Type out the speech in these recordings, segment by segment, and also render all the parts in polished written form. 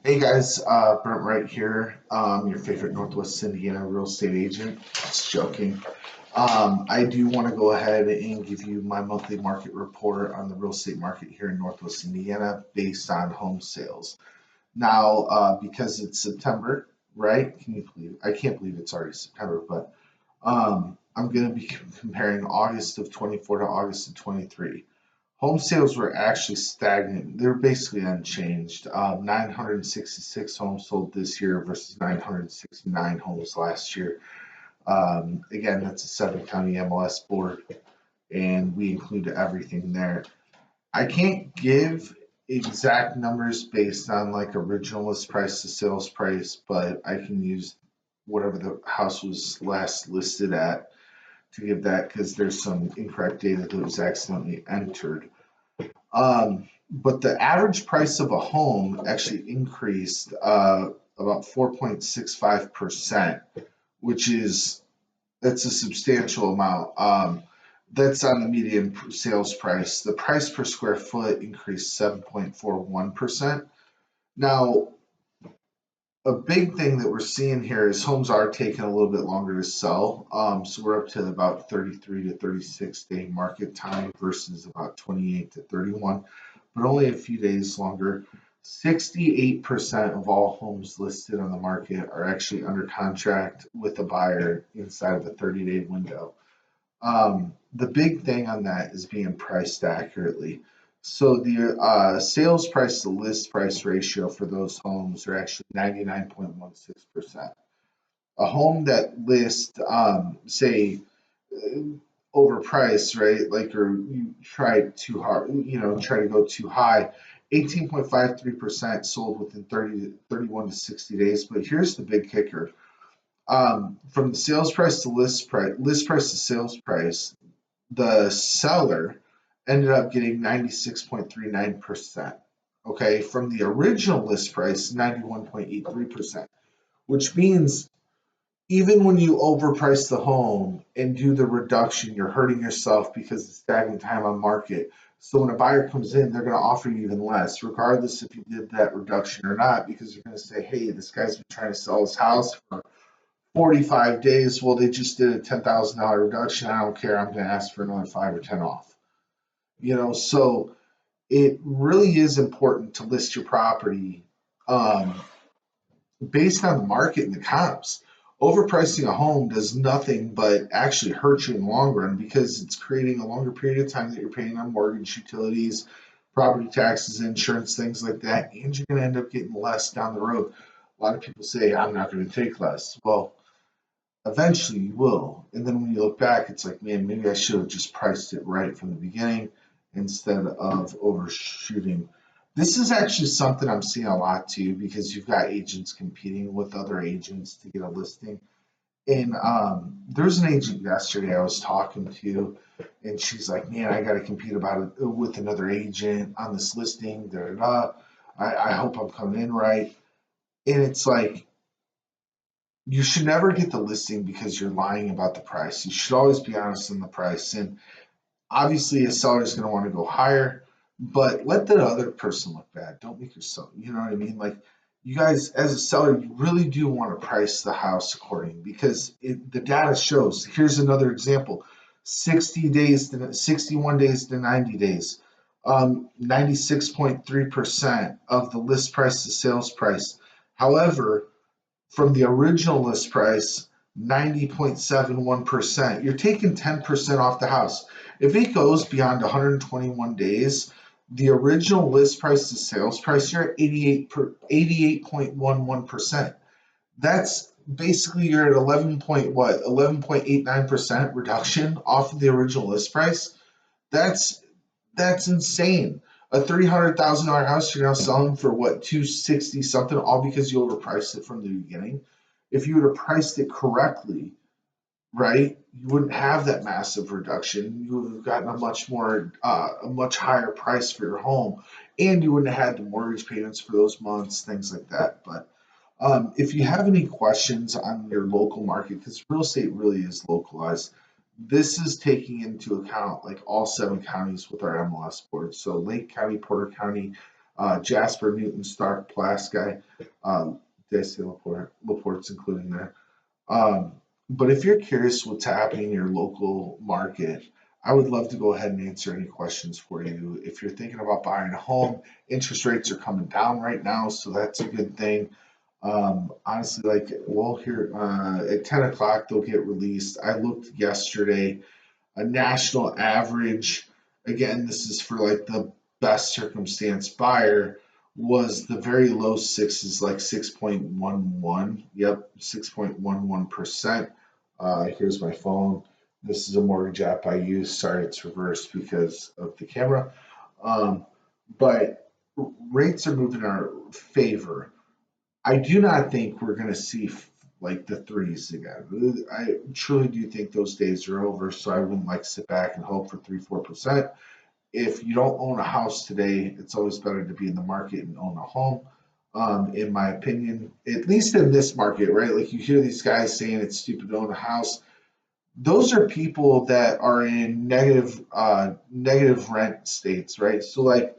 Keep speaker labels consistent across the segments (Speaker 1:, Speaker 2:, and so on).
Speaker 1: Hey guys, Brent right here, your favorite Northwest Indiana real estate agent. Just joking. I do want to go ahead and give you my monthly market report on the real estate market here in Northwest Indiana based on home sales. Now, because it's September, right? Can you believe? I can't believe it's already September, but I'm going to be comparing August of 24 to August of 23. Home sales were actually stagnant. They were basically unchanged. 966 homes sold this year versus 969 homes last year. Again, that's a 7 county MLS board, and we include everything there. I can't give exact numbers based on like original list price to sales price, but I can use whatever the house was last listed at to give that because there's some incorrect data that was accidentally entered. But the average price of a home actually increased about 4.65%, which is that's a substantial amount. That's on the median sales price. The price per square foot increased 7.41%. Now, a big thing that we're seeing here is homes are taking a little bit longer to sell. So we're up to about 33 to 36 day market time versus about 28 to 31, but only a few days longer. 68% of all homes listed on the market are actually under contract with a buyer inside of a 30-day window. The big thing on that is being priced accurately. So the sales price to list price ratio for those homes are actually 99.16%. A home that lists, say, overpriced, right? Like, or you try too hard, try to go too high. 18.53% sold within 31 to 60 days. But here's the big kicker. From the sales price to list price to sales price, the seller ended up getting 96.39%. Okay, from the original list price, 91.83%, which means even when you overprice the home and do the reduction, you're hurting yourself because it's stagnant time on market. So when a buyer comes in, they're going to offer you even less, regardless if you did that reduction or not, because they're going to say, hey, this guy's been trying to sell his house for 45 days. Well, they just did a $10,000 reduction. I don't care. I'm going to ask for another 5 or 10 off. So it really is important to list your property um, based on the market and the comps. Overpricing a home does nothing but actually hurt you in the long run because it's creating a longer period of time that you're paying on mortgage, utilities, property taxes, insurance, things like that, and you're going to end up getting less down the road. A lot of people say, I'm not going to take less. Well, eventually you will. And then when you look back, it's like, man, maybe I should have just priced it right from the beginning instead of overshooting. This is actually something I'm seeing a lot too because you've got agents competing with other agents to get a listing. And there's an agent yesterday I was talking to, and she's like, "Man, I got to compete about it with another agent on this listing. Da, da, da. I hope I'm coming in right." And it's like, you should never get the listing because you're lying about the price. You should always be honest in the price. And obviously, a seller is going to want to go higher, but let the other person look bad. Don't make yourself, you know what I mean? Like, you guys, as a seller, you really do want to price the house according because the data shows. Here's another example: 60 days to 61 days to 90 days. 96.3% of the list price to sales price. However, from the original list price, 90.71%. You're taking 10% off the house. If it goes beyond 121 days, the original list price to sales price, you're at 88.11%. That's basically you're at 11.89% reduction off of the original list price. That's that's insane. A $300,000 house you're now selling for what, 260 something, all because you overpriced it from the beginning. If you would have priced it correctly, right, you wouldn't have that massive reduction. You would have gotten a much higher price for your home, and you wouldn't have had the mortgage payments for those months, things like that. But if you have any questions on your local market, because real estate really is localized, this is taking into account like all 7 counties with our MLS board. So Lake County, Porter County, Jasper, Newton, Stark, Plasky, did I say Laporte? Laporte's including there. Um, but if you're curious what's happening in your local market, I would love to go ahead and answer any questions for you. If you're thinking about buying a home, interest rates are coming down right now, so that's a good thing. Honestly, like, well, here at 10 o'clock, they'll get released. I looked yesterday, a national average, again, this is for like the best circumstance buyer, was the very low sixes, like 6.11. Yep, 6.11%. Here's my phone. This is a mortgage app I use. Sorry, it's reversed because of the camera. But rates are moving in our favor. I do not think we're going to see like the threes again. I truly do think those days are over. So I wouldn't like sit back and hope for 3-4%. If you don't own a house today, it's always better to be in the market and own a home. In my opinion, at least in this market, right? Like you hear these guys saying it's stupid to own a house. Those are people that are in negative rent states, right? So like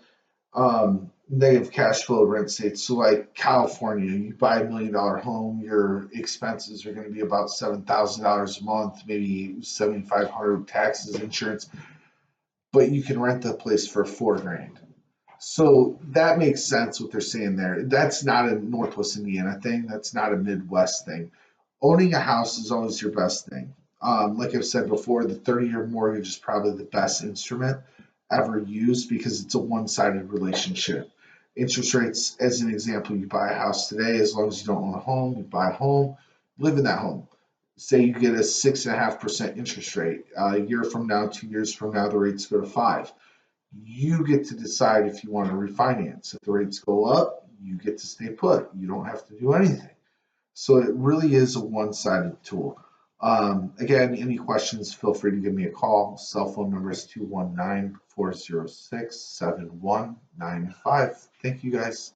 Speaker 1: negative cash flow rent states. So like California, you buy $1 million home, your expenses are going to be about $7,000 a month, maybe 7,500 taxes, insurance, but you can rent the place for $4,000. So that makes sense what they're saying there. That's not a Northwest Indiana thing. That's not a Midwest thing. Owning a house is always your best thing. Like I've said before, the 30-year mortgage is probably the best instrument ever used because it's a one-sided relationship. Interest rates, as an example, you buy a house today, as long as you don't own a home, you buy a home, live in that home. Say you get a 6.5% interest rate. A year from now, 2 years from now, the rates go to 5. You get to decide if you want to refinance. If the rates go up, you get to stay put. You don't have to do anything. So it really is a one-sided tool. Again, any questions, feel free to give me a call. Cell phone number is 219-406-7195. Thank you guys.